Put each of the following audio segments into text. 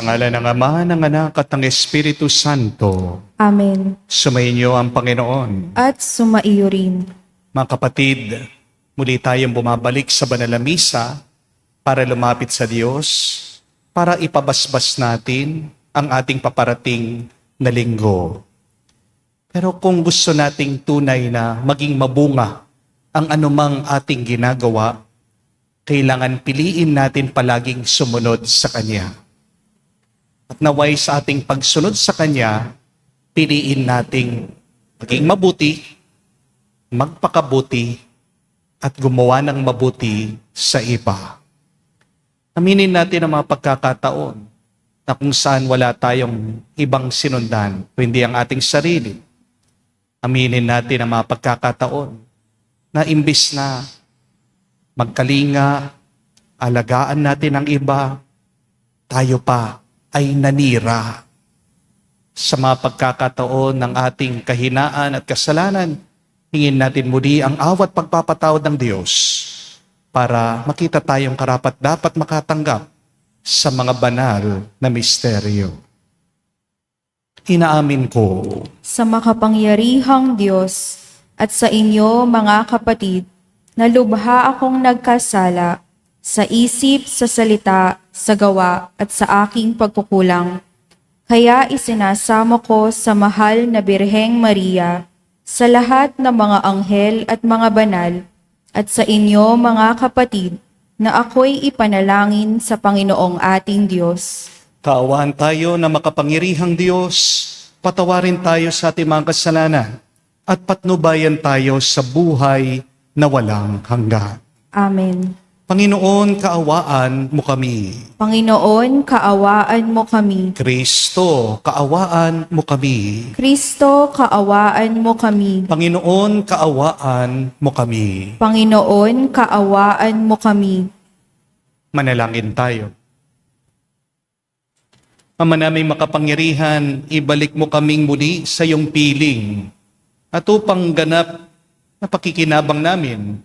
ngalan ng Ama, ng Anak at ng Espiritu Santo. Amen. Sumainyo ang Panginoon. At sumaiyo rin. Mga kapatid, muli tayong bumabalik sa banal na misa para lumapit sa Diyos, para ipabasbas natin ang ating paparating na linggo. Pero kung gusto nating tunay na maging mabunga ang anumang ating ginagawa, kailangan piliin natin palaging sumunod sa Kanya. At naway sa ating pagsunod sa Kanya, piliin nating maging mabuti, magpakabuti, at gumawa ng mabuti sa iba. Aminin natin ang mga pagkakataon na kung saan wala tayong ibang sinundan, kundi ang ating sarili. Aminin natin ang mga pagkakataon na imbis na magkalinga, alagaan natin ang iba, tayo pa ay nanira. Sa mga pagkakataon ng ating kahinaan at kasalanan, hingin natin muli ang awat pagpapatawad ng Diyos para makita tayong karapat-dapat makatanggap sa mga banal na misteryo. Inaamin ko Sa makapangyarihang Diyos at sa inyo mga kapatid, na lubha akong nagkasala sa isip, sa salita, sa gawa at sa aking pagkukulang. Kaya isinasamo ko sa mahal na Birheng Maria, sa lahat ng mga anghel at mga banal, at sa inyo mga kapatid, na ako'y ipanalangin sa Panginoong ating Diyos. kaawaan tayo na makapangyarihang Diyos, patawarin tayo sa ating mga kasalanan, at patnubayan tayo sa buhay na walang hanggan. Amen. Panginoon, kaawaan mo kami. Panginoon, kaawaan mo kami. Kristo, kaawaan mo kami. Kristo, kaawaan mo kami. Panginoon, kaawaan mo kami. Panginoon, kaawaan mo kami. Manalangin tayo. Ama naming makapangyarihan, ibalik mo kaming muli sa iyong piling at upang ganap na pakikinabang namin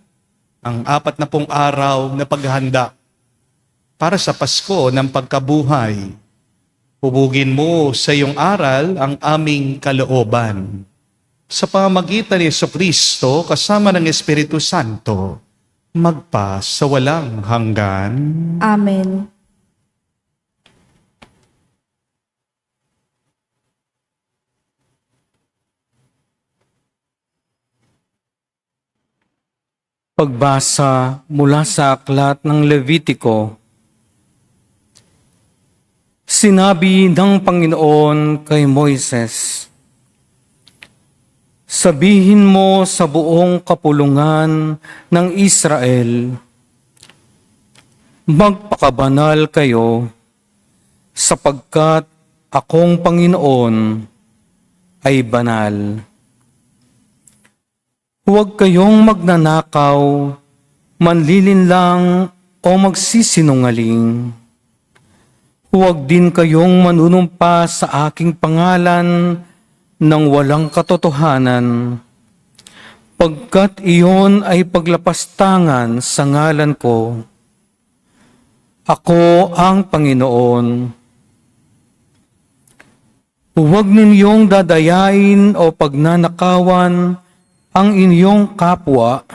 ang 40 araw na paghahanda para sa Pasko ng pagkabuhay. Hubugin mo sa iyong aral ang aming kalooban. Sa pamamagitan ni Jesucristo kasama ng Espiritu Santo, magpa sa walang hanggan. Amen. Pagbasa mula sa aklat ng Levitiko. Sinabi ng Panginoon kay Moises, sabihin mo sa buong kapulungan ng Israel, magpakabanal kayo, sapagkat akong Panginoon ay banal. Huwag kayong magnanakaw, manlilinlang o magsisinungaling. Huwag din kayong manunumpa sa aking pangalan ng walang katotohanan, pagkat iyon ay paglapastangan sa ngalan ko. Ako ang Panginoon. Huwag ninyong dadayain o pagnanakawan ang inyong kapwa.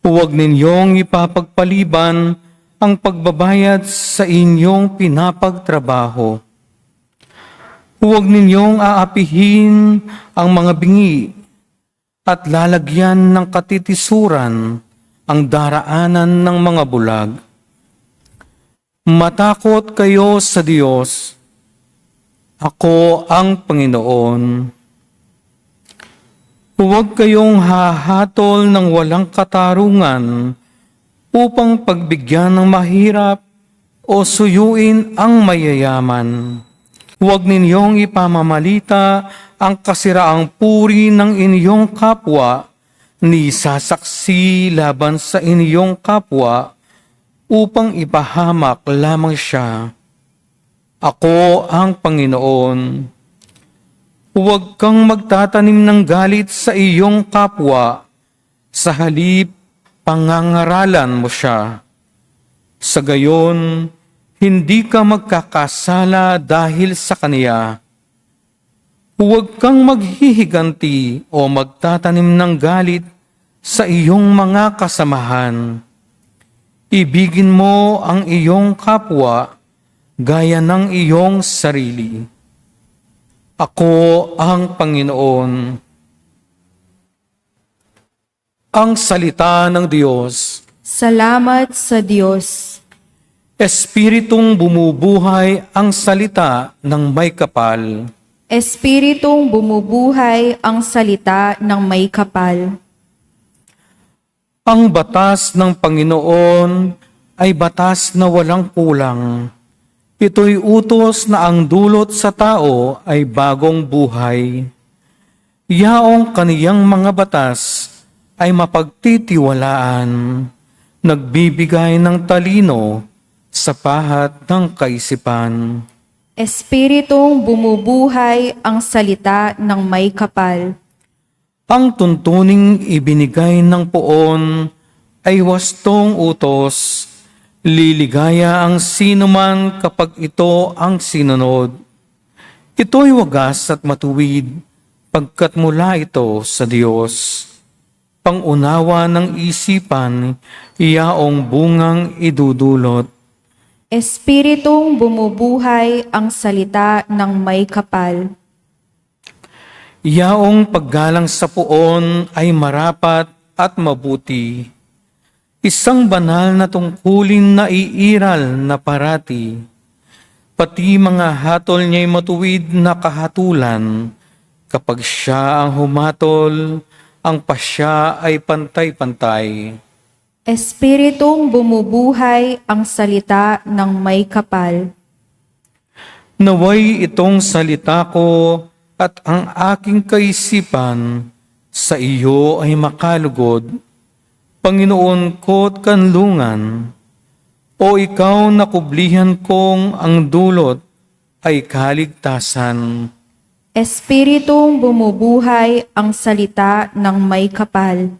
Huwag ninyong ipapagpaliban ang pagbabayad sa inyong pinapagtrabaho. Huwag ninyong aapihin ang mga bingi at lalagyan ng katitisuran ang daraanan ng mga bulag. Matakot kayo sa Diyos. Ako ang Panginoon. Huwag kayong hahatol ng walang katarungan upang pagbigyan ng mahirap o suyuin ang mayayaman. Huwag ninyong ipamamalita ang kasiraang puri ng inyong kapwa ni sasaksi laban sa inyong kapwa upang ipahamak lamang siya. Ako ang Panginoon. Huwag kang magtatanim ng galit sa iyong kapwa, sa halip pangangaralan mo siya. Sa gayon, Hindi ka magkakasala dahil sa kaniya. Huwag kang maghihiganti o magtatanim ng galit sa iyong mga kasamahan. Ibigin mo ang iyong kapwa gaya ng iyong sarili. Ako ang Panginoon. Ang salita ng Diyos. Salamat sa Diyos. Espiritong bumubuhay ang salita ng may kapal. Espiritong bumubuhay ang salita ng may kapal. Ang batas ng Panginoon ay batas na walang kulang. Ito'y utos na ang dulot sa tao ay bagong buhay. Yaong kaniyang mga batas ay mapagtitiwalaan, nagbibigay ng talino sa pahat ng kaisipan. Espiritong bumubuhay ang salita ng may kapal. Ang tuntuning ibinigay ng poon ay wastong utos. Liligaya ang sinuman kapag ito ang sinunod. Ito'y wagas at matuwid pagkat mula ito sa Diyos. Pangunawa ng isipan, iyaong bungang idudulot. Espiritong bumubuhay ang salita ng may kapal. Yaong paggalang sa poon ay marapat at mabuti. Isang banal na tungkulin na iiral na parati. Pati mga hatol niya'y matuwid na kahatulan. Kapag siya ang humatol, ang pasya ay pantay-pantay. Espiritong bumubuhay ang salita ng may kapal. Naway itong salita ko at ang aking kaisipan sa iyo ay makalugod. Panginoon ko't kanlungan, o ikaw na kublihan kong ang dulot ay kaligtasan. Espiritong bumubuhay ang salita ng may kapal.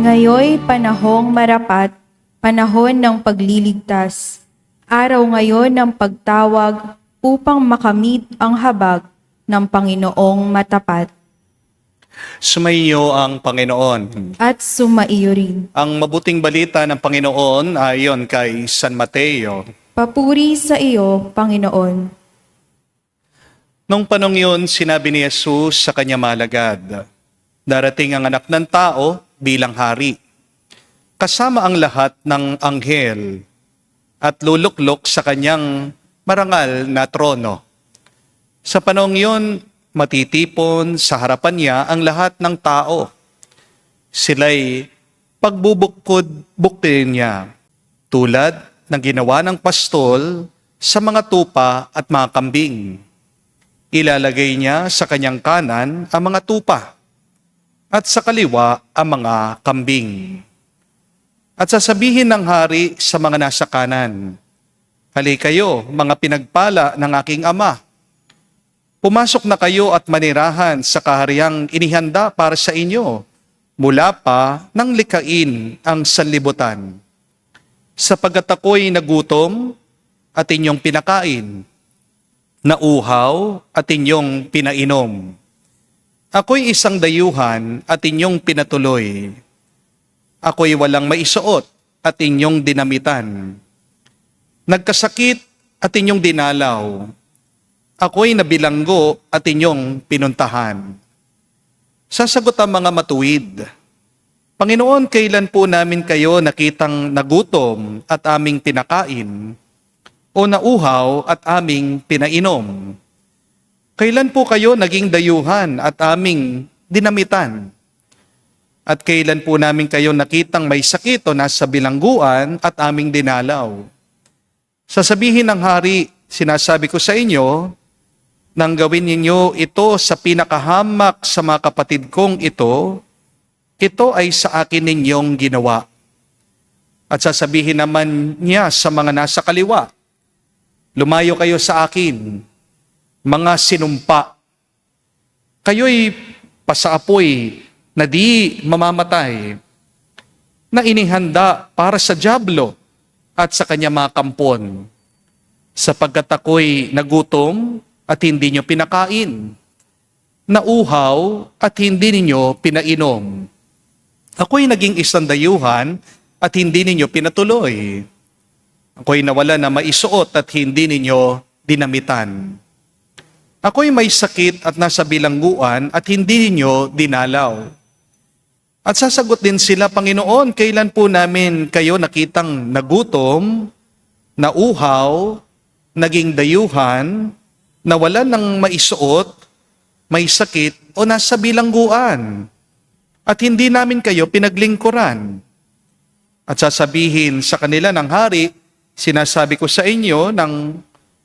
Ngayoy panahong marapat, panahon ng pagliligtas, araw ngayon ng pagtawag upang makamit ang habag ng Panginoong matapat. Sumainyo ang Panginoon. At sumaiyo rin. Ang mabuting balita ng Panginoon ayon kay San Mateo. Papuri sa iyo, Panginoon. Nung panong yun, sinabi ni Jesus sa kanya malagad, darating ang anak ng tao bilang hari. Kasama ang lahat ng anghel at luluklok sa kanyang marangal na trono. Sa panong yun, matitipon sa harapan niya ang lahat ng tao. Sila'y pagbubukod-buktin niya, tulad ng ginawa ng pastol sa mga tupa at mga kambing. Ilalagay niya sa kanyang kanan ang mga tupa at sa kaliwa ang mga kambing. At sasabihin ng hari sa mga nasa kanan, "Hali kayo, mga pinagpala ng aking ama. Pumasok na kayo at manirahan sa kahariang inihanda para sa inyo, mula pa nang likain ang sanlibutan. Sapagkat ako'y nagutom at inyong pinakain, nauhaw at inyong pinainom. Ako'y isang dayuhan at inyong pinatuloy. Ako'y walang maisuot at inyong dinamitan. Nagkasakit at inyong dinalaw. Ako'y nabilanggo at inyong pinuntahan." Sasagot ang mga matuwid, "Panginoon, kailan po namin kayo nakitang nagutom at aming pinakain, o nauhaw at aming pinainom? Kailan po kayo naging dayuhan at aming dinamitan? At kailan po namin kayo nakitang may sakit o nasa bilangguan at aming dinalaw? Sasabihin ng hari, sinasabi ko sa inyo, nang gawin ninyo ito sa pinakahamak sa mga kapatid kong ito ay sa akin ninyong ginawa. At sasabihin naman niya sa mga nasa kaliwa, lumayo kayo sa akin, mga sinumpa. Kayo'y pasaapoy na di mamamatay, na inihanda para sa dyablo at sa kanya mga kampon, sapagkat ako'y nagutom at hindi nyo pinakain, nauhaw at hindi ninyo pinainom. Ako'y naging isang dayuhan at hindi ninyo pinatuloy. Ako'y nawala na maisuot at hindi ninyo dinamitan. Ako'y may sakit at nasa bilangguan at hindi ninyo dinalaw. At sasagot din sila, Panginoon, kailan po namin kayo nakitang nagutom, nauhaw, naging dayuhan, nawalan ng maisuot, may sakit o nasa bilangguan, at hindi namin kayo pinaglingkuran? At sasabihin sa kanila ng hari, sinasabi ko sa inyo, ng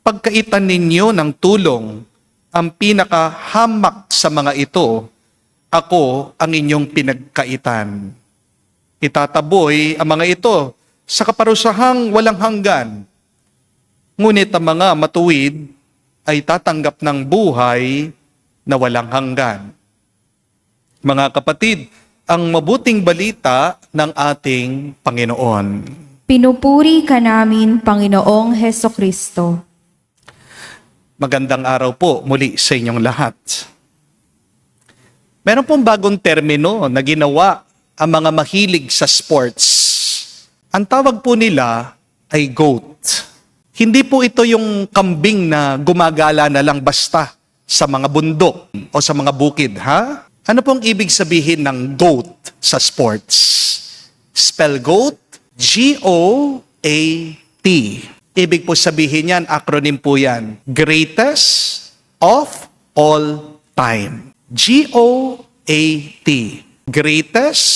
pagkaitan ninyo ng tulong, ang pinakahamak sa mga ito, ako ang inyong pinagkaitan. Itataboy ang mga ito sa kaparusahang walang hanggan. Ngunit ang mga matuwid ay tatanggap ng buhay na walang hanggan. Mga kapatid, ang mabuting balita ng ating Panginoon. Pinupuri ka namin, Panginoong Hesukristo. Magandang araw po muli sa inyong lahat. Meron pong bagong termino na ginawa ang mga mahilig sa sports. Ang tawag po nila ay GOAT. Hindi po ito yung kambing na gumagala na lang basta sa mga bundok o sa mga bukid, ha? Ano pong ibig sabihin ng GOAT sa sports? Spell GOAT, G-O-A-T. Ibig po sabihin yan, acronym po yan, Greatest of All Time. G-O-A-T. Greatest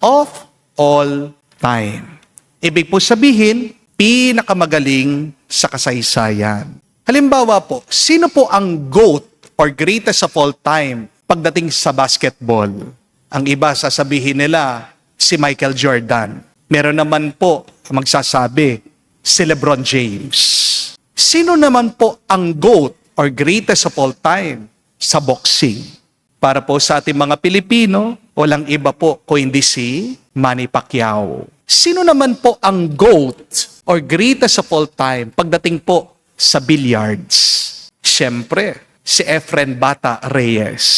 of All Time. Ibig po sabihin, pinakamagaling sa kasaysayan. Halimbawa po, sino po ang GOAT or Greatest of All Time pagdating sa basketball? Ang iba sasabihin nila, si Michael Jordan. Meron naman po magsasabi, si LeBron James. Sino naman po ang GOAT or Greatest of All Time sa boxing? Para po sa ating mga Pilipino, walang iba po kung hindi si Manny Pacquiao. Sino naman po ang GOAT or Greatest of All Time pagdating po sa billiards? Siyempre, si Efren Bata Reyes.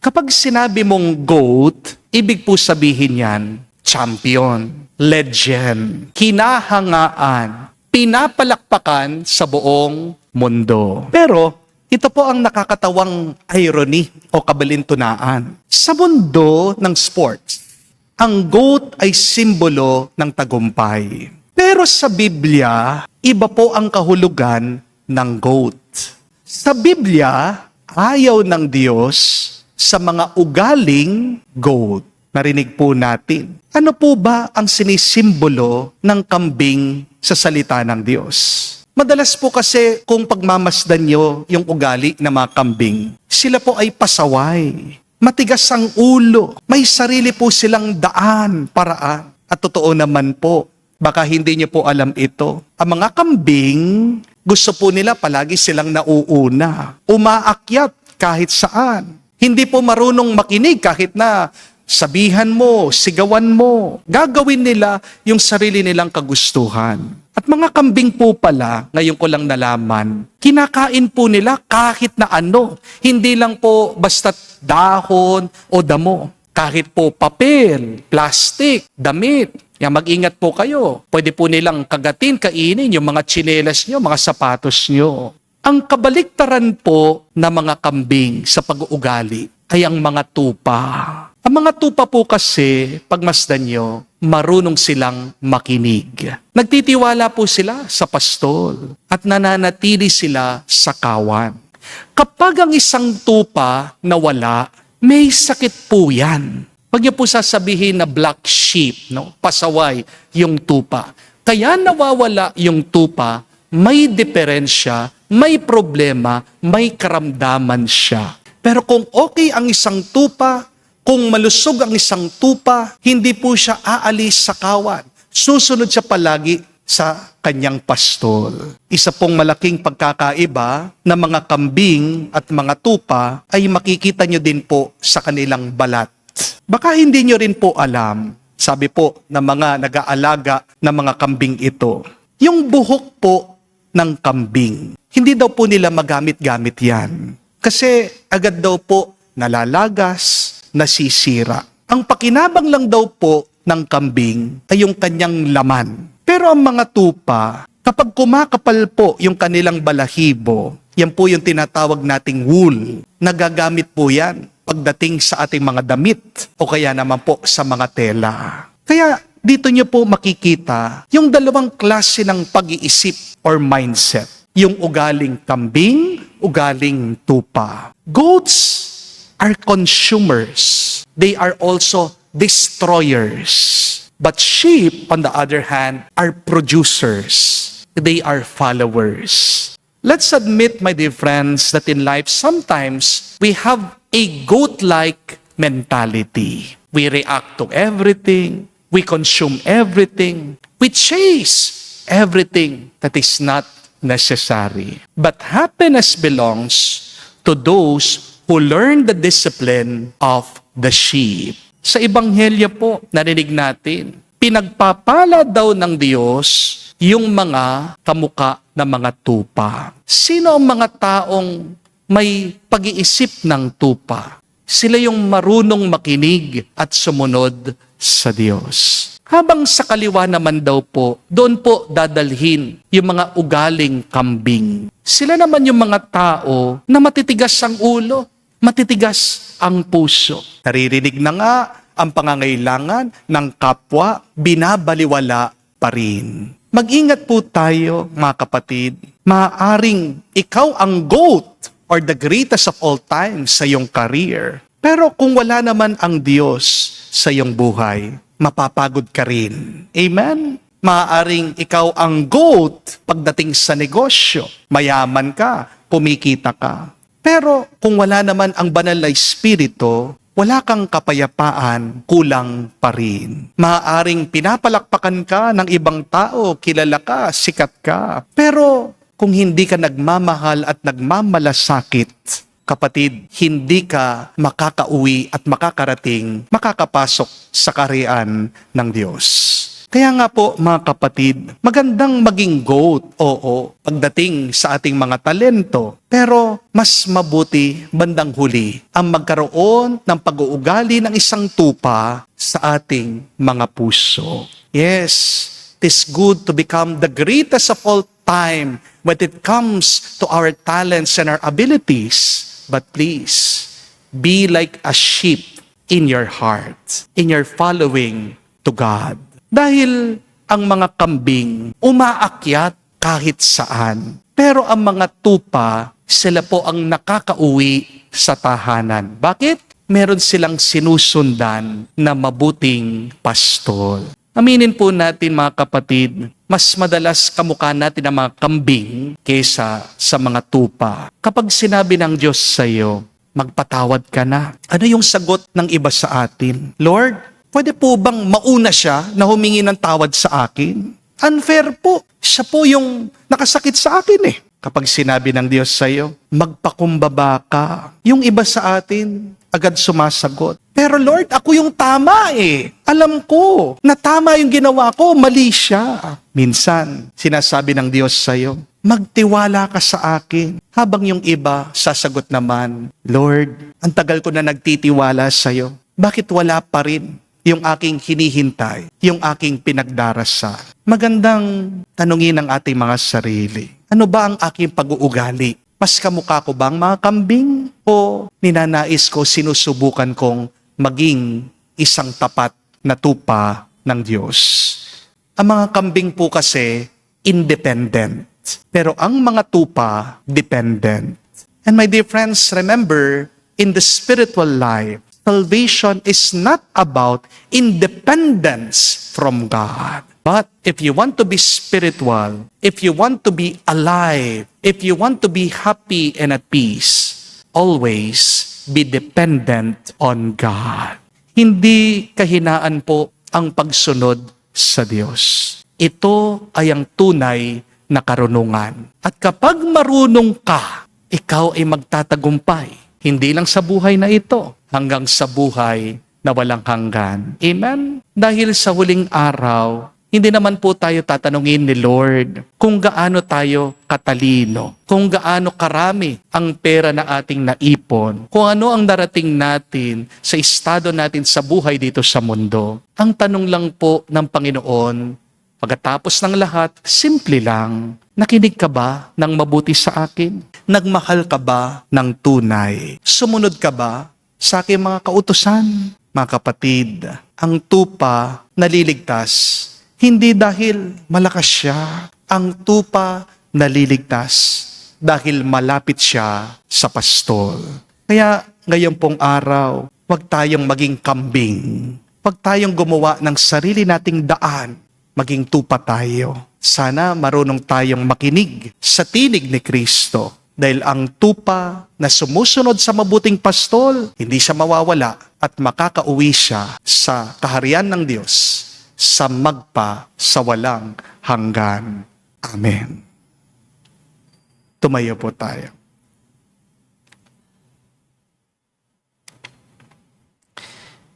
Kapag sinabi mong GOAT, ibig po sabihin yan, champion, legend, kinahangaan, pinapalakpakan sa buong mundo. Pero, ito po ang nakakatawang irony o kabalintunaan. Sa mundo ng sports, ang GOAT ay simbolo ng tagumpay. Pero sa Biblia, iba po ang kahulugan ng GOAT. Sa Biblia, ayaw ng Diyos sa mga ugaling GOAT. Narinig po natin. Ano po ba ang sinisimbolo ng kambing sa salita ng Diyos? Madalas po kasi kung pagmamasdan nyo yung ugali ng mga kambing, sila po ay pasaway, matigas ang ulo, may sarili po silang daan, paraan. At totoo naman po, baka hindi nyo po alam ito. Ang mga kambing, gusto po nila palagi silang nauuna, umaakyat kahit saan. Hindi po marunong makinig kahit na sabihan mo, sigawan mo. Gagawin nila yung sarili nilang kagustuhan. At mga kambing po pala, ngayon ko lang nalaman, kinakain po nila kahit na ano. Hindi lang po basta dahon o damo. Kahit po papel, plastic, damit. Yan, mag-ingat po kayo. Pwede po nilang kagatin, kainin yung mga tsinelas nyo, mga sapatos nyo. Ang kabaliktaran po ng mga kambing sa pag-uugali ay ang mga tupa. Ang mga tupa po kasi, pagmasdan nyo, marunong silang makinig. Nagtitiwala po sila sa pastol at nananatili sila sa kawan. Kapag ang isang tupa nawala, may sakit po yan. Huwag niyo po sasabihin na black sheep, no? Pasaway yung tupa. Kaya nawawala yung tupa, may diferensya, may problema, may karamdaman siya. Pero kung okay ang isang tupa, kung malusog ang isang tupa, hindi po siya aalis sa kawan. Susunod siya palagi sa kanyang pastol. Isa pong malaking pagkakaiba ng mga kambing at mga tupa ay makikita nyo din po sa kanilang balat. Baka hindi nyo rin po alam, sabi po ng mga nag-aalaga ng mga kambing ito, yung buhok po ng kambing, hindi daw po nila magamit-gamit yan. Kasi agad daw po nalalagas, nasisira. Ang pakinabang lang daw po ng kambing ay yung kanyang laman. Pero ang mga tupa, kapag kumakapal po yung kanilang balahibo, yan po yung tinatawag nating wool. Nagagamit po yan pagdating sa ating mga damit o kaya naman po sa mga tela. Kaya dito nyo po makikita yung dalawang klase ng pag-iisip or mindset. Yung ugaling kambing, ugaling tupa. Goats are consumers. They are also destroyers. But sheep, on the other hand, are producers. They are followers. Let's admit, my dear friends, that in life sometimes we have a goat-like mentality. We react to everything. We consume everything. We chase everything that is not necessary. But happiness belongs to those who learn the discipline of the sheep. Sa Ebanghelyo po, narinig natin, pinagpapala daw ng Diyos yung mga kamuka ng mga tupa. Sino ang mga taong may pag-iisip ng tupa? Sila yung marunong makinig at sumunod sa Diyos. Habang sa kaliwa naman daw po, doon po dadalhin yung mga ugaling kambing. Sila naman yung mga tao na matitigas ang ulo, matitigas ang puso. Naririnig na nga ang pangangailangan ng kapwa, binabaliwala pa rin. Mag-ingat po tayo, mga kapatid. Maaaring ikaw ang GOAT or the greatest of all time sa iyong career. Pero kung wala naman ang Diyos sa iyong buhay, mapapagod ka rin. Amen? Maaaring ikaw ang GOAT pagdating sa negosyo. Mayaman ka, kumikita ka. Pero kung wala naman ang banal na espiritu, wala kang kapayapaan, kulang pa rin. Maaaring pinapalakpakan ka ng ibang tao, kilala ka, sikat ka. Pero kung hindi ka nagmamahal at nagmamalasakit, kapatid, hindi ka makakauwi at makakapasok sa kaharian ng Diyos. Kaya nga po, mga kapatid, magandang maging GOAT, oo, pagdating sa ating mga talento. Pero mas mabuti bandang huli ang magkaroon ng pag-uugali ng isang tupa sa ating mga puso. Yes, it is good to become the greatest of all time when it comes to our talents and our abilities. But please, be like a sheep in your heart, in your following to God. Dahil ang mga kambing umaakyat kahit saan. Pero ang mga tupa, sila po ang nakakauwi sa tahanan. Bakit? Meron silang sinusundan na mabuting pastol. Aminin po natin, mga kapatid, mas madalas kamukha natin ang mga kambing kaysa sa mga tupa. Kapag sinabi ng Diyos sa iyo, magpatawad ka na. Ano yung sagot ng iba sa atin? Lord, pwede po bang mauna siya na humingi ng tawad sa akin? Unfair po. Siya po yung nakasakit sa akin eh. Kapag sinabi ng Diyos sa iyo, magpakumbaba ka. Yung iba sa atin, agad sumasagot. Pero Lord, ako yung tama eh. Alam ko na tama yung ginawa ko, mali siya. Minsan, sinasabi ng Diyos sa iyo, magtiwala ka sa akin. Habang yung iba, sasagot naman, Lord, ang tagal ko na nagtitiwala sa iyo. Bakit wala pa rin yung aking hinihintay, yung aking pinagdarasal? Magandang tanungin ang ating mga sarili. Ano ba ang aking pag-uugali? Mas kamukha ko bang mga kambing? O ninanais ko, sinusubukan kong maging isang tapat na tupa ng Diyos? Ang mga kambing po kasi independent. Pero ang mga tupa, dependent. And my dear friends, remember, in the spiritual life, salvation is not about independence from God. But if you want to be spiritual, if you want to be alive, if you want to be happy and at peace, always be dependent on God. Hindi kahinaan po ang pagsunod sa Diyos. Ito ay ang tunay na karunungan. At kapag marunong ka, ikaw ay magtatagumpay. Hindi lang sa buhay na ito, hanggang sa buhay na walang hanggan. Amen? Dahil sa huling araw, hindi naman po tayo tatanungin ni Lord kung gaano tayo katalino, kung gaano karami ang pera na ating naipon, kung ano ang darating natin sa estado natin sa buhay dito sa mundo. Ang tanong lang po ng Panginoon, pagkatapos ng lahat, simple lang, nakinig ka ba ng mabuti sa akin? Nagmahal ka ba ng tunay? Sumunod ka ba sa aking mga kautusan? Mga kapatid, ang tupa naliligtas hindi dahil malakas siya. Ang tupa naliligtas dahil malapit siya sa pastol. Kaya ngayon pong araw, huwag tayong maging kambing. Huwag tayong gumawa ng sarili nating daan. Maging tupa tayo. Sana marunong tayong makinig sa tinig ni Kristo. Dahil ang tupa na sumusunod sa mabuting pastol, hindi siya mawawala at makakauwi siya sa kaharian ng Diyos sa magpa sa walang hanggan. Amen. Tumayo po tayo.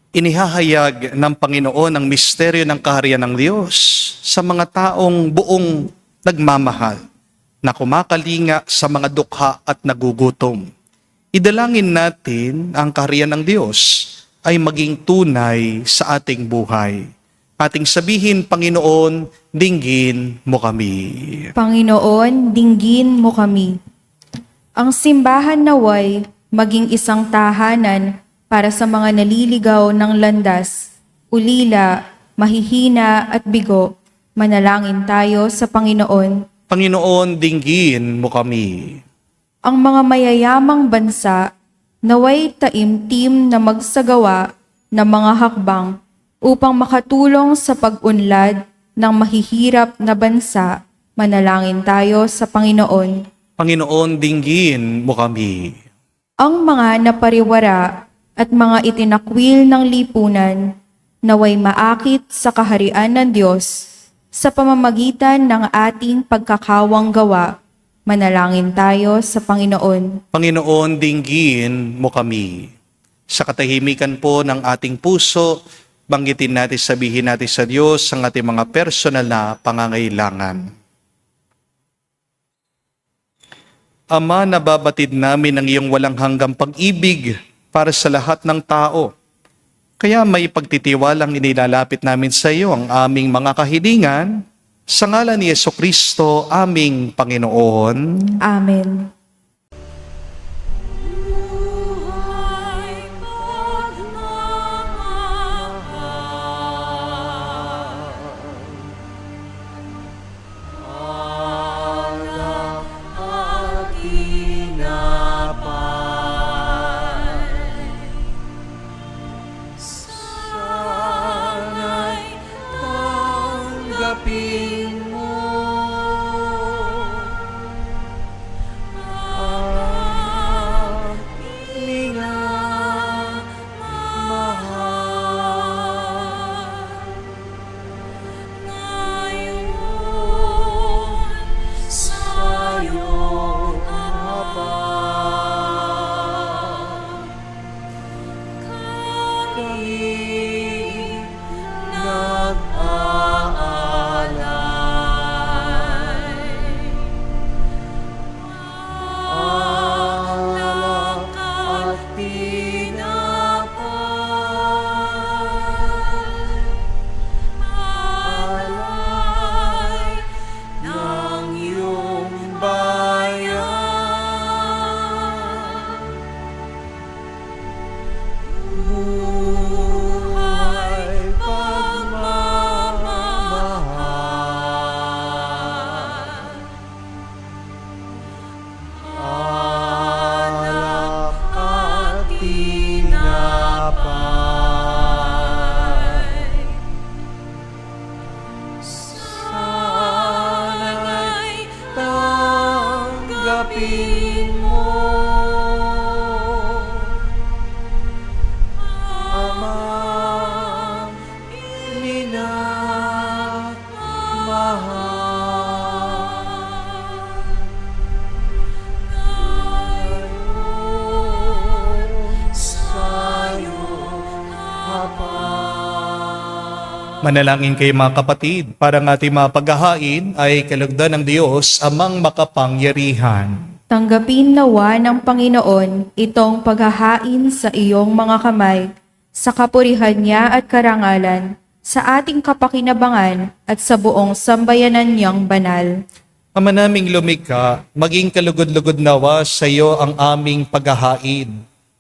Inihahayag ng Panginoon ang misteryo ng kaharian ng Diyos sa mga taong buong nagmamahal na kumakalinga sa mga dukha at nagugutom. Idalangin natin ang kaharian ng Diyos ay maging tunay sa ating buhay. Ating sabihin, Panginoon, dinggin mo kami. Panginoon, dinggin mo kami. Ang simbahan naway maging isang tahanan para sa mga naliligaw ng landas, ulila, mahihina at bigo. Manalangin tayo sa Panginoon. Panginoon, dinggin mo kami. Ang mga mayayamang bansa naway taimtim na magsagawa ng mga hakbang upang makatulong sa pag-unlad ng mahihirap na bansa. Manalangin tayo sa Panginoon. Panginoon, dinggin mo kami. Ang mga napariwara at mga itinakwil ng lipunan naway maakit sa kaharian ng Diyos sa pamamagitan ng ating pagkakawang gawa. Manalangin tayo sa Panginoon. Panginoon, dinggin mo kami. Sa katahimikan po ng ating puso, banggitin natin, sabihin natin sa Diyos ang ating mga personal na pangangailangan. Ama, nababatid namin ang iyong walang hanggang pag-ibig para sa lahat ng tao. Kaya may pagtitiwalang inilalapit namin sa iyo ang aming mga kahilingan sa ngalan ni Jesucristo, aming Panginoon. Amen. Kami. Tanggapin mo, Amang minamahal. Ngayon sa'yo habang. Manalangin kayo mga kapatid, para ng ating mga paghahain ay kalugdan ng Diyos, Amang makapangyarihan. Tanggapin nawa ng Panginoon itong paghahain sa iyong mga kamay, sa kapurihan niya at karangalan, sa ating kapakinabangan at sa buong sambayanan niyang banal. Ama naming lumikha, maging kalugod-lugod nawa sa iyo ang aming paghahain,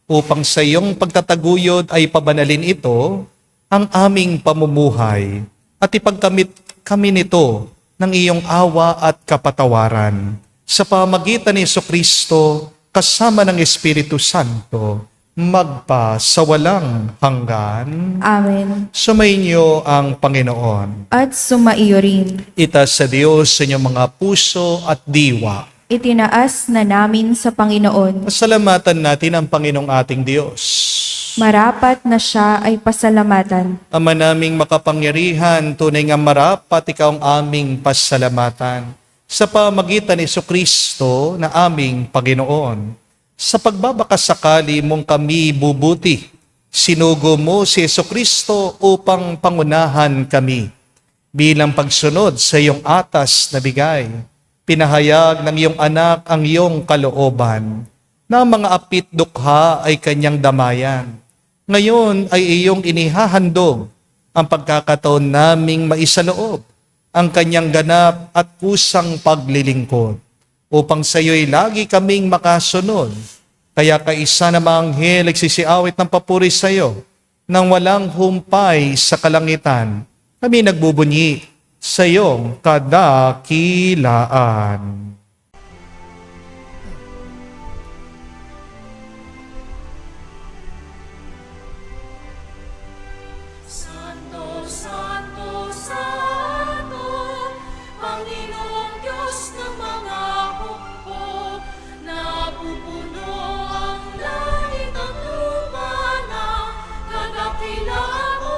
upang sa iyong pagtataguyod ay pabanalin ito, ang aming pamumuhay, at ipagkamit kami nito ng iyong awa at kapatawaran. Sa pamagitan ni Jesucristo, kasama ng Espiritu Santo, magpa sa walang hanggan. Amen. Sumainyo ang Panginoon. At sumaiyo rin. Itaas sa Diyos sa inyong mga puso at diwa. Itinaas na namin sa Panginoon. Pasalamatan natin ang Panginoong ating Diyos. Marapat na siya ay pasalamatan. Ama naming makapangyarihan, tunay nga marapat ikaw ang aming pasalamatan. Sa pamagitan ni Jesucristo na aming Panginoon. Sa pagbabakasakali mong kami bubuti, sinugo mo si Jesucristo upang pangunahan kami. Bilang pagsunod sa iyong atas na bigay, pinahayag ng iyong anak ang iyong kalooban, na mga apit dukha ay kanyang damayan. Ngayon ay iyong inihahandog ang pagkakataon naming maisaloob ang kanyang ganap at kusang paglilingkod, upang sa iyo'y lagi kaming makasunod. Kaya kaisa na mga anghel nagsisiawit ng papuri sa iyo, nang walang humpay sa kalangitan, kami nagbubunyi sa iyong kadakilaan. Santo, Santo, Santo, Panginoong Diyos ng mga hukbo, napupuno ang langit at lupa ng kadakilaan mo.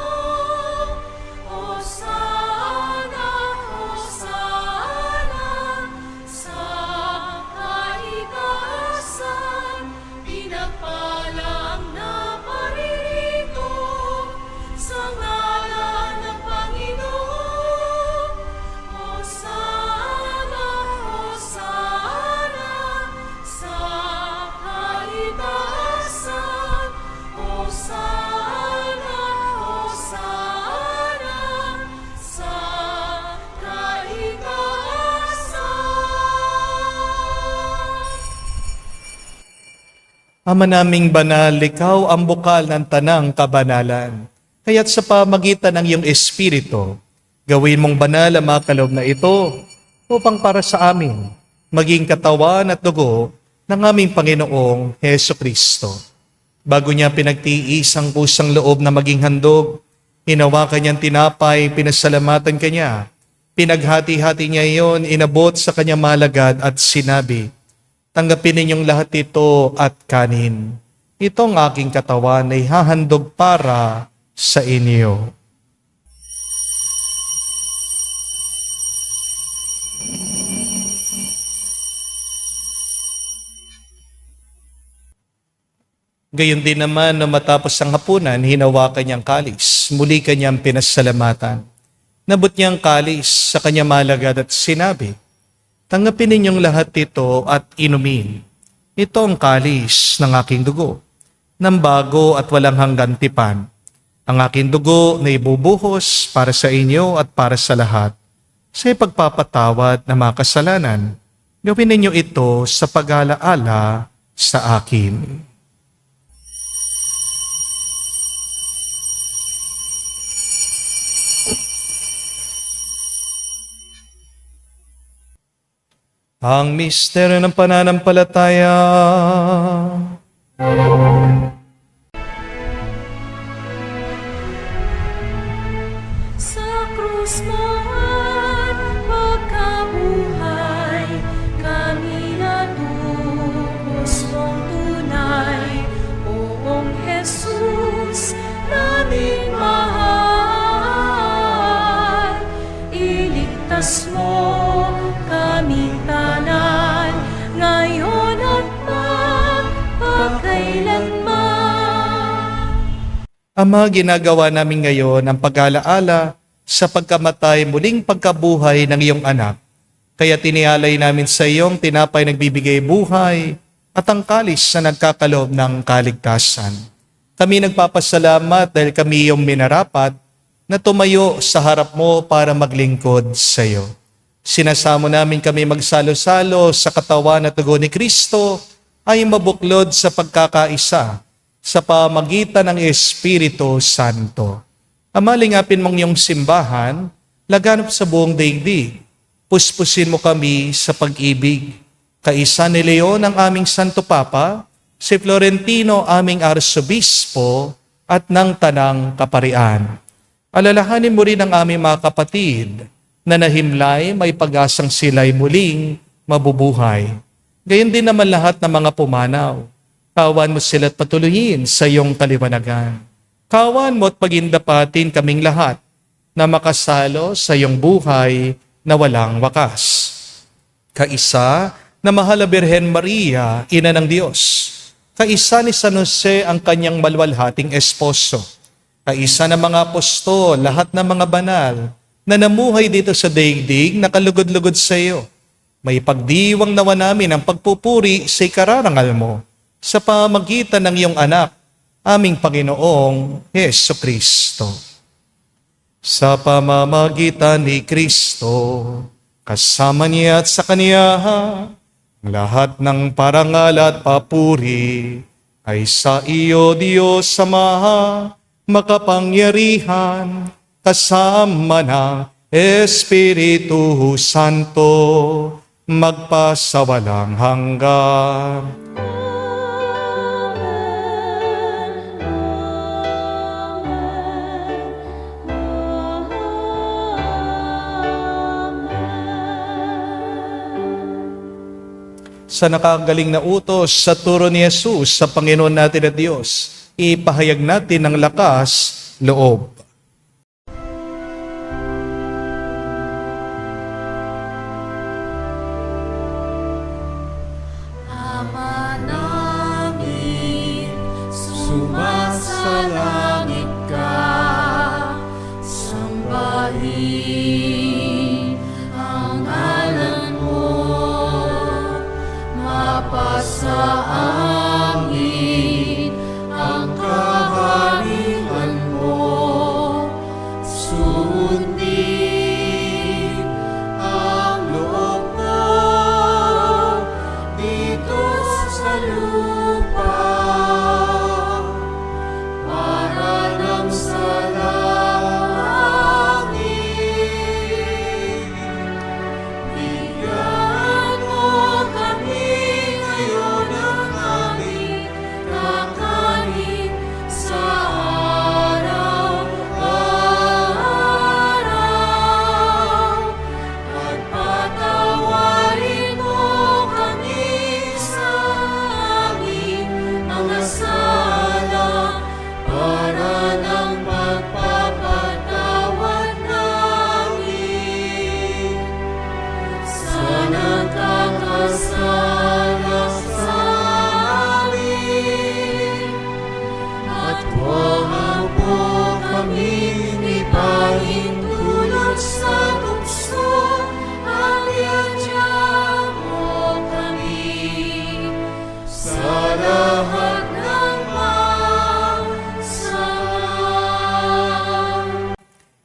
Hosana, Hosana, sa kaitaasan, pinagpala ang naparirito sa ngalan ng Panginoon. Hosana, Hosana, sa kaitaasan. Hosana, Hosana, sa kaitaasan. Ama naming banal, ikaw ang bukal ng tanang kabanalan. Kaya't sa pamagitan ng iyong Espiritu, gawin mong banal ang mga kaloob na ito upang para sa amin maging katawan at dugo ng aming Panginoong Heso Kristo. Bago niya pinagtiis ang kusang loob na maging handog, hinawakan niyang tinapay, pinasalamatan kanya. Pinaghati-hati niya iyon, inabot sa kanyang malagad at sinabi, tanggapin ninyong lahat ito at kanin. Itong aking katawan ay hahandog para sa inyo. Gayon din naman na matapos ang hapunan, hinawakan niyang kalis. Muli kanyang pinasalamatan. Nabot niyang kalis sa kanyang malagad at sinabi, tanggapin ninyong lahat ito at inumin. Ito ang kalis ng aking dugo, ng bago at walang hanggang tipan. Ang aking dugo na ibubuhos para sa inyo at para sa lahat, sa ipagpapatawad ng mga kasalanan. Gawin ninyo ito sa pag-alaala sa akin. Ang misteryo ng pananampalataya. Sa krus mo at pagkabuhay, kami natutunan. Itaas mo kami tanan, ngayon at magpakailanman. Ama, ginagawa namin ngayon ang pag-alaala sa pagkamatay muling pagkabuhay ng iyong anak. Kaya tinialay namin sa iyong tinapay nagbibigay buhay at ang kalis na nagkakaloob ng kaligtasan. Kami nagpapasalamat dahil kami iyong minarapat na tumayo sa harap mo para maglingkod sa iyo. Sinasamo namin kami magsalo-salo sa katawan at dugo ni Kristo ay mabuklod sa pagkakaisa sa pamagitan ng Espiritu Santo. Ama, lingapin mong iyong simbahan, laganap sa buong daigdig. Puspusin mo kami sa pag-ibig. Kaisa ni Leon ang aming Santo Papa, si Florentino aming Arsobispo at ng Tanang Kaparian. Alalahanin mo rin ang aming mga kapatid na nahimlay may pag-asang sila'y muling mabubuhay. Gayon din naman lahat ng mga pumanaw. Kawan mo sila't patuloyin sa iyong kaliwanagan. Kawan mo at pagindapatin kaming lahat na makasalo sa iyong buhay na walang wakas. Kaisa na mahal na Birhen Maria, Ina ng Diyos. Kaisa ni San Jose ang kanyang malwalhating esposo. Kaisa ng mga apostol, lahat ng mga banal na namuhay dito sa daigdig na kalugod-lugod sa iyo. May pagdiwang nawa namin ang pagpupuri sa ikararangal mo sa pamagitan ng iyong anak, aming Panginoong Heso Kristo. Sa pamamagitan ni Kristo, kasama niya at sa Kaniya, lahat ng parangal at papuri ay sa iyo, Diyos Ama, makapangyarihan, kasama ng Espiritu Santo, magpasawalang hanggan. Sa nakagaling na utos sa turo ni Jesus sa Panginoon natin at Diyos, ipahayag natin ng lakas loob. Ama namin, sumasalangit ka, sambahin ang ngalan mo, mapasa amin ang kaharian mo, sundin ang loob mo dito sa lupa para nang sa langit. Bigyan mo kami ngayon ng aming kakanin sa araw-araw. At patawarin mo kami sa aming mga sala para ng pagpapatawad namin sa nagkakasala sa amin. At huwag mo kami ipahintulot sa tukso, at iadya mo kami sa lahat ng masama.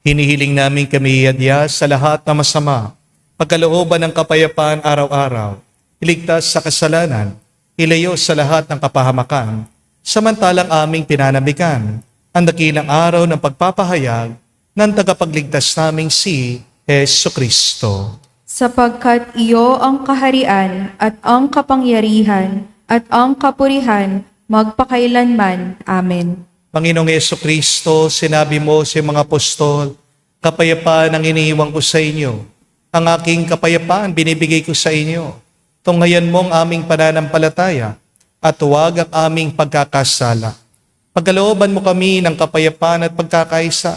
Hinihiling namin kami iadya sa lahat na masama, pagkalooban ng kapayapaan araw-araw, iligtas sa kasalanan, ilayo sa lahat ng kapahamakan, samantalang aming pinanambikan ang dakilang araw ng pagpapahayag ng tagapagligtas naming si Heso Kristo. Sapagkat iyo ang kaharian at ang kapangyarihan at ang kapurihan magpakailanman. Amen. Panginoong Heso Kristo, sinabi mo sa mga apostol, kapayapaan ang iniiwan ko sa inyo. Ang aking kapayapaan binibigay ko sa inyo. Tunghayan mo ang aming pananampalataya at huwag ang aming pagkakasala. Pagkalooban mo kami ng kapayapaan at pagkakaisa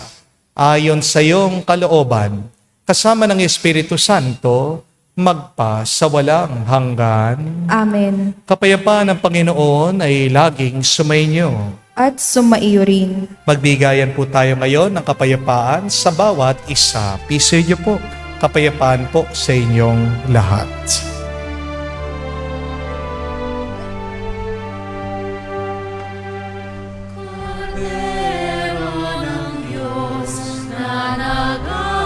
ayon sa iyong kalooban. kasama ng Espiritu Santo, magpa sa walang hanggan. Amen. Kapayapaan ng Panginoon ay laging sumainyo. At sumaiyo rin. Magbigayan po tayo ngayon ng kapayapaan sa bawat isa. Piso niyo po, kapayapaan po sa inyong lahat. Cordero ng Diyos na nag-aalis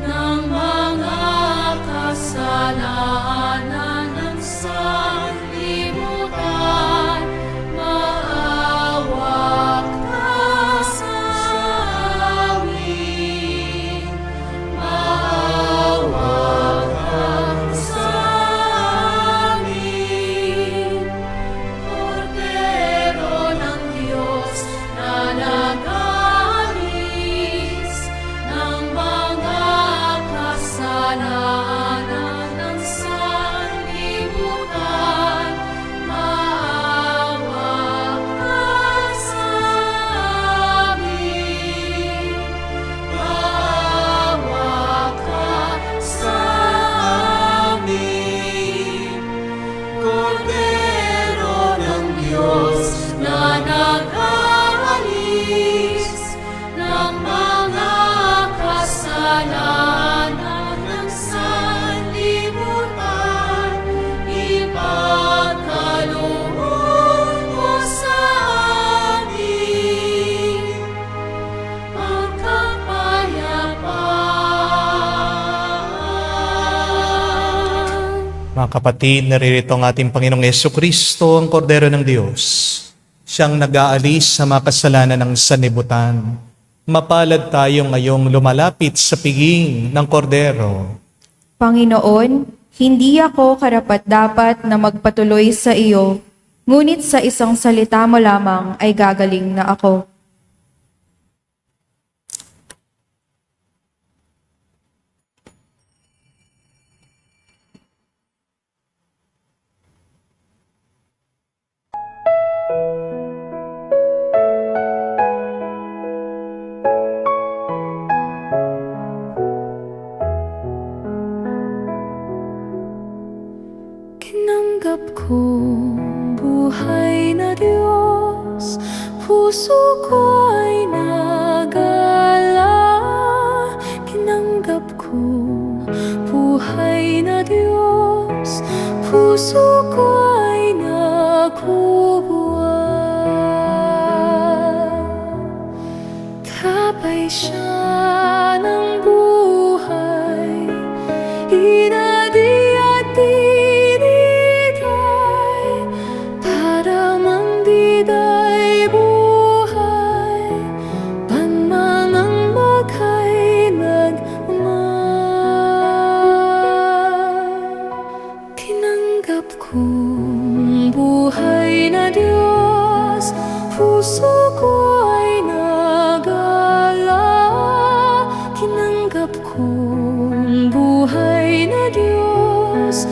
ng mga kasalanan ng sanlibutan, maawa ka sa amin. Maawa ka sa amin. Cordero ng Diyos na nag-aalis ng mga kasalanan ng sanlibutan, maawa ka sa amin. Maawa ka sa amin. Cordero ng Diyos na nag-aalis ng mga kasalanan ng sanlibutan, ipagkaloob mo sa amin ang kapayapaan. Mga kapatid, naririto ang ating Panginoong Kristo, ang Kordero ng Diyos. Siyang nag-aalis sa mga kasalanan ng sanlibutan. Mapalad tayo ngayong lumalapit sa piging ng Kordero. Panginoon, hindi ako karapat-dapat na magpatuloy sa iyo, ngunit sa isang salita mo lamang ay gagaling na ako. Tinanggap kong buhay na Diyos, puso ko ay nagala. Tinanggap kong buhay na Diyos, puso ko ay nakubuan. Gabay siya ng buhay, inadi at dinigay, para mangdiday buhay, panmanang magkailanman. Tinanggap kong buhay na Diyos, puso ko ay nagala. Tinanggap kong buhay na Diyos,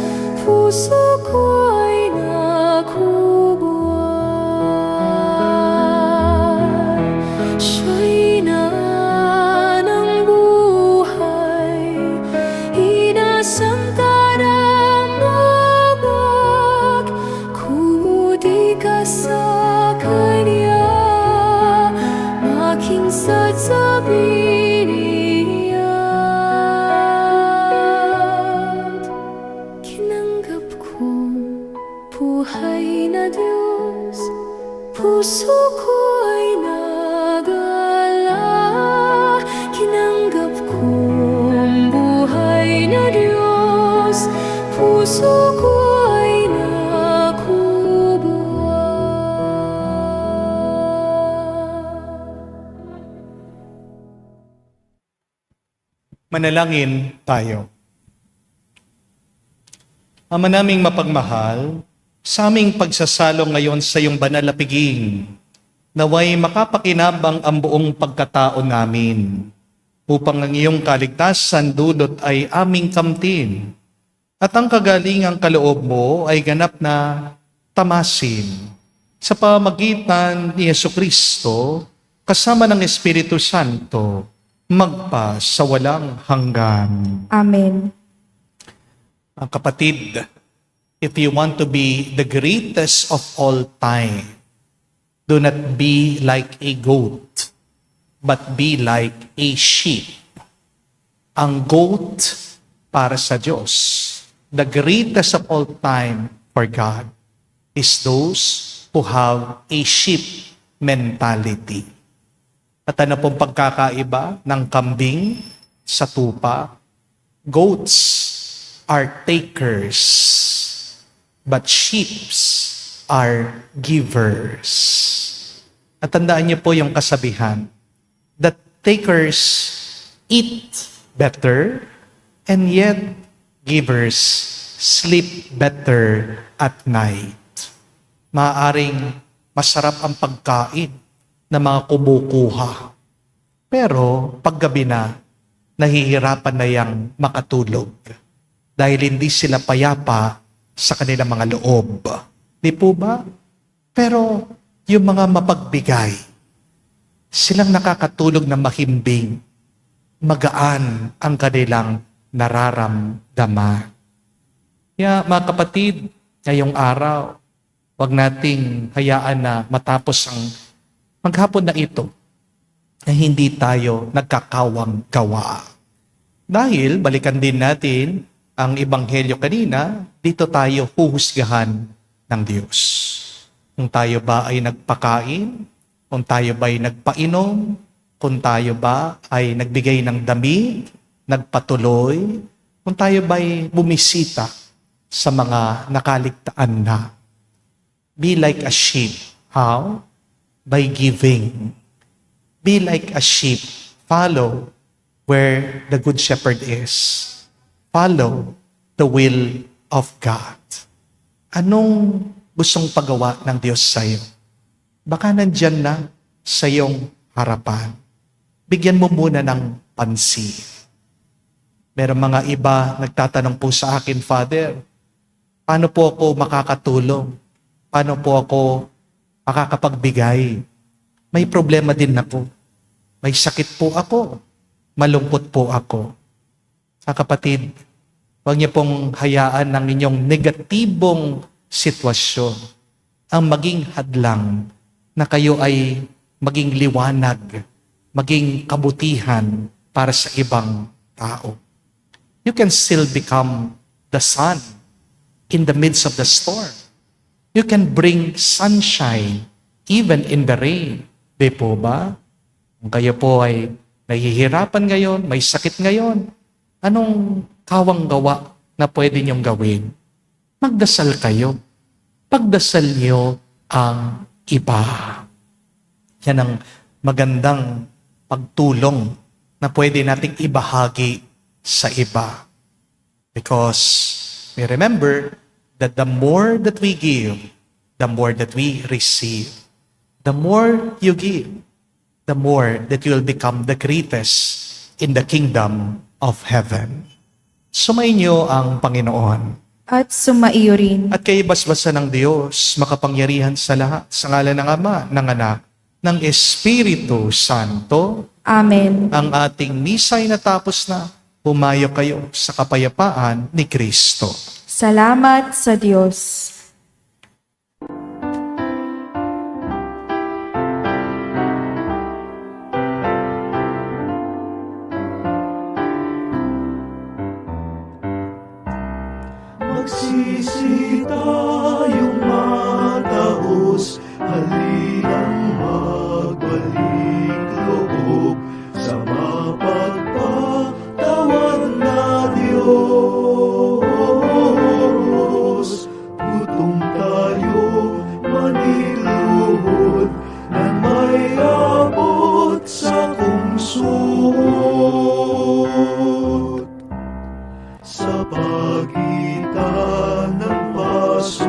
puso ko ay nakubuan. Siya'y ng buhay, inasang karamdaman. Kumuti ka sa Kanya, makinsat sa biniyat. Tinanggap kong buhay na Diyos, puso ko ay nagala. Tinanggap kong buhay na Diyos, puso ko ay nakubuan. Manalangin tayo. Ama naming mapagmahal, sa aming pagsasalo ngayon sa iyong banal na piging, naway makapakinabang ang buong pagkatao namin, upang ang iyong kaligtasan dulot ay aming kamtin, at ang kagalingang kaloob mo ay ganap na tamasin sa pamagitan ni Jesucristo kasama ng Espiritu Santo, magpa sa walang hanggan. Amen. Mga kapatid, if you want to be the greatest of all time, do not be like a goat, but be like a sheep. Ang goat para sa Diyos, the greatest of all time for God, is those who have a sheep mentality. At ano pong pagkakaiba ng kambing sa tupa? Goats are takers, but sheep are givers. At tandaan niyo po yung kasabihan, that takers eat better, and yet givers sleep better at night. Maaaring masarap ang pagkain ng mga kumukuha. Pero paggabi na, nahihirapan na yang makatulog dahil hindi sila payapa sa kanilang mga loob. Di po ba? Pero yung mga mapagbigay, silang nakakatulog na mahimbing, magaan ang kanilang nararamdaman. Kaya mga kapatid, ngayong araw, huwag nating hayaan na matapos ang maghapon na ito na hindi tayo nagkakawang gawa. Dahil, balikan din natin ang ebanghelyo kanina, dito tayo huhusgahan ng Diyos. Kung tayo ba ay nagpakain, kung tayo ba ay nagpainom, kung tayo ba ay nagbigay ng damit, nagpatuloy, kung tayo ba ay bumisita sa mga nakaligtaan na. Be like a sheep. How? By giving. Be like a sheep. Follow where the good shepherd is. Follow the will of God. Anong gustong pagawa ng Diyos sa iyo? Baka nandyan na sa iyong harapan. Bigyan mo muna ng pansin. Meron mga iba nagtatanong po sa akin, Father, paano po ako makakatulong? Paano po ako makakapagbigay? May problema din ako. May sakit po ako. Malungkot po ako. Sa kapatid, huwag niyo pong hayaan ng inyong negatibong sitwasyon ang maging hadlang na kayo ay maging liwanag, maging kabutihan para sa ibang tao. You can still become the sun in the midst of the storm. You can bring sunshine even in the rain. Di po ba? Kung kayo po ay nahihirapan ngayon, may sakit ngayon, anong kawang gawa na pwede niyong gawin? Magdasal kayo. Pagdasal niyo ang iba. Yan ang magandang pagtulong na pwede nating ibahagi sa iba. Because we remember that the more that we give, the more that we receive. The more you give, the more that you will become the greatest in the kingdom of heaven. Sumainyo ang Panginoon. At sumaiyo rin. At kay basbasa ng Diyos, makapangyarihan sa lahat, sa ngalan ng Ama, ng Anak, ng Espiritu Santo. Amen. Ang ating misa ay natapos na. Pumayo kayo sa kapayapaan ni Kristo. Salamat sa Diyos. Magsisi tayong mataos, halinang magbalik loob sa mapagpatawad na Diyos. Gutom tayo maniluhod na may abot sa kungsod. Sa pagitan ng paso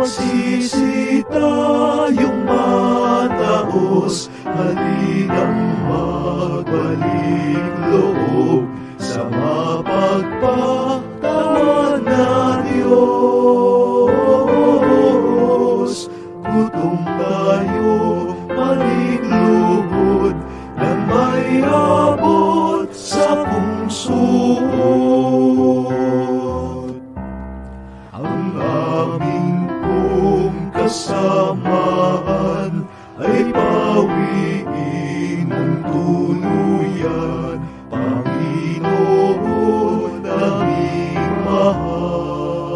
Magsisi tayong mataos, halinang magbalik loob sa mapagpatawad na Diyos. Gutom tayo, maligluhod, nang may abot sa pungsod. Ang aming pong kasamaan ay pawiin mong tuluyan, Panginoon aming mahal.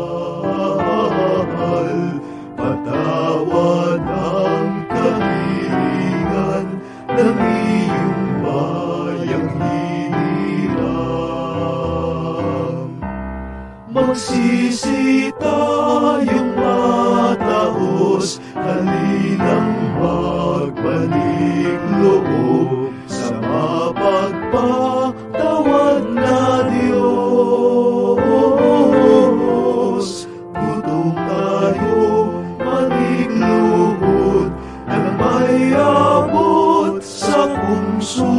Patawad ang kahilingan ng iyong bayang hiniram. Magsisi tayong mataos, halinang magbalik loob sa mapagpatawad na Diyos. Gutom tayo, maligluhod, nang may abot sa pungsod.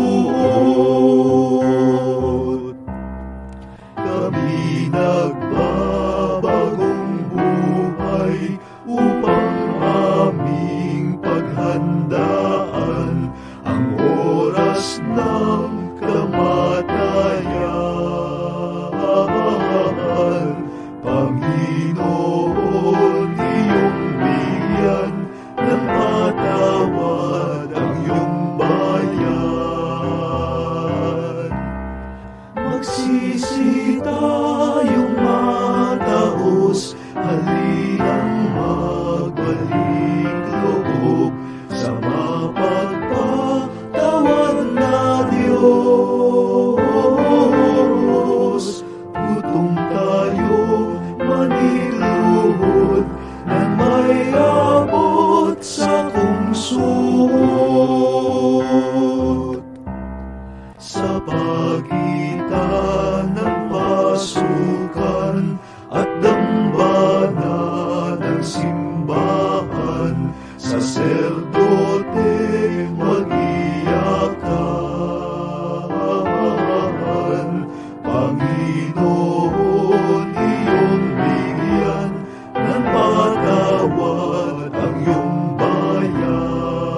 Kami nagbabagong buhay upang aming paghandaan ang oras ng kamatayan. Panginoon, iyong bigyan ng patawad ang iyong bayan. Magsisi tayong mataos, halinang magbalik loob sa mapagpatawad na Diyos. Gutom tayo, maniluhod, nang may abot sa pungsod. Sa pagitan ng pasukan at dambana ng simbahan, saserdote mag-iyakan. Panginoon, iyong bigyan ng patawad ang iyong bayan.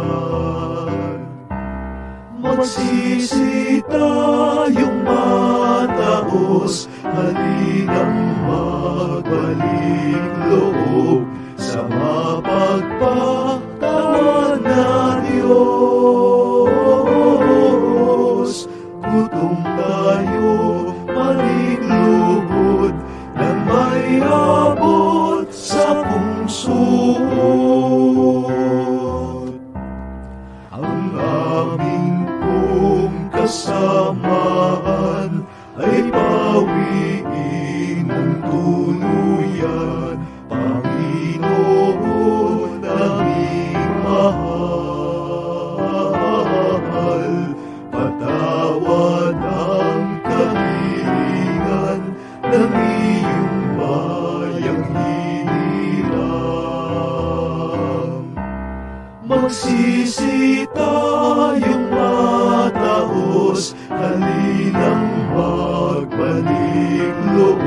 Magsisi tayong mataos, halinang magbalik loob sa mapagpatawad na Diyos. Gutom tayo, maligluhod, nang may abot sa pungsod. Ang aming pong kasamaan ay pawiin mong tuluyan, Panginoon aming mahal. Patawad ang kahilingan ng iyong bayang hiniram. Magsisi tayong mataos, halinang magbalik loob